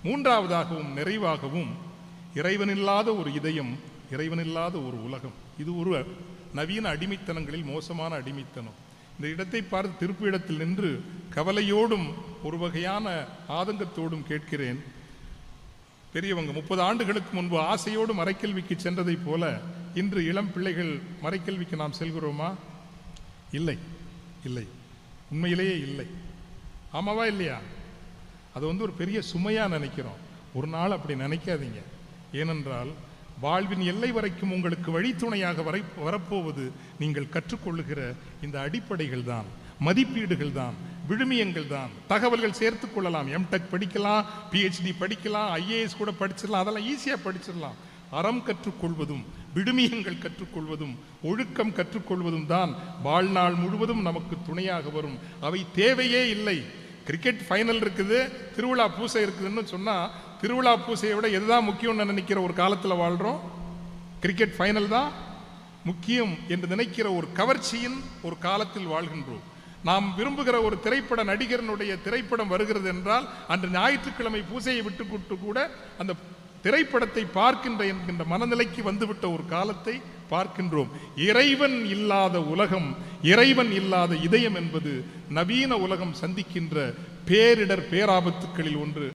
மூன்றாவதாகவும் நிறைவாகவும் இறைவனில்லாத ஒரு இதயம், இறைவனில்லாத ஒரு உலகம். இது ஒரு நவீன அடிமைத்தனங்களில் மோசமான அடிமைத்தனம். இந்த இடத்தை பார்த்து திருப்பு இடத்தில் நின்று கவலையோடும் ஒரு வகையான ஆதங்கத்தோடும் கேட்கிறேன். பெரியவங்க 30 ஆண்டுகளுக்கு முன்பு ஆசையோடு மறைக்கல்விக்கு சென்றதை போல இன்று இளம் பிள்ளைகள் மறைக்கல்விக்கு நாம் செல்கிறோமா? இல்லை, இல்லை, உண்மையிலேயே இல்லை. ஆமாவா இல்லையா? அது ஒரு பெரிய சுமையா நினைக்கிறோம். ஒரு நாள் அப்படி நினைக்காதீங்க. ஏனென்றால் வாழ்வின் எல்லை வரைக்கும் உங்களுக்கு வழித்துணையாக வரப்போவது நீங்கள் கற்றுக்கொள்ளுகிற இந்த அடிப்படைகள் தான், மதிப்பீடுகள் தான், விழுமியங்கள் தான். தகவல்கள் சேர்த்து கொள்ளலாம். எம்டெக் படிக்கலாம், PhD படிக்கலாம், IAS கூட படிச்சிடலாம். அதெல்லாம் ஈஸியாக படிச்சிடலாம். அறம் கற்றுக்கொள்வதும் விடுமியங்கள் கற்றுக்கொள்வதும் ஒழுக்கம் கற்றுக்கொள்வதும் தான் வாழ்நாள் முழுவதும் நமக்கு துணையாக வரும். அவை தேவையே இல்லை. கிரிக்கெட் ஃபைனல் இருக்குது, திருவிழா பூசை இருக்குதுன்னு சொன்னால் திருவிழா பூசையை விட எதுதான் முக்கியம்னு நினைக்கிற ஒரு காலத்தில் வாழ்கிறோம். கிரிக்கெட் ஃபைனல் தான் முக்கியம் என்று நினைக்கிற ஒரு கவர்ச்சியின் ஒரு காலத்தில் வாழ்கின்றோம். நாம் விரும்புகிற ஒரு திரைப்பட நடிகரனுடைய திரைப்படம் வருகிறது என்றால் அன்று ஞாயிற்றுக்கிழமை பூசையை விட்டுக்கூட்டு கூட அந்த திரைப்படத்தை பார்க்கின்ற என்கின்ற மனநிலைக்கு வந்துவிட்ட ஒரு காலத்தை பார்க்கின்றோம். இறைவன் இல்லாத உலகம், இறைவன் இல்லாத இதயம் என்பது நவீன உலகம் சந்திக்கின்ற பேரிடர், பேராபத்துக்களில் ஒன்று.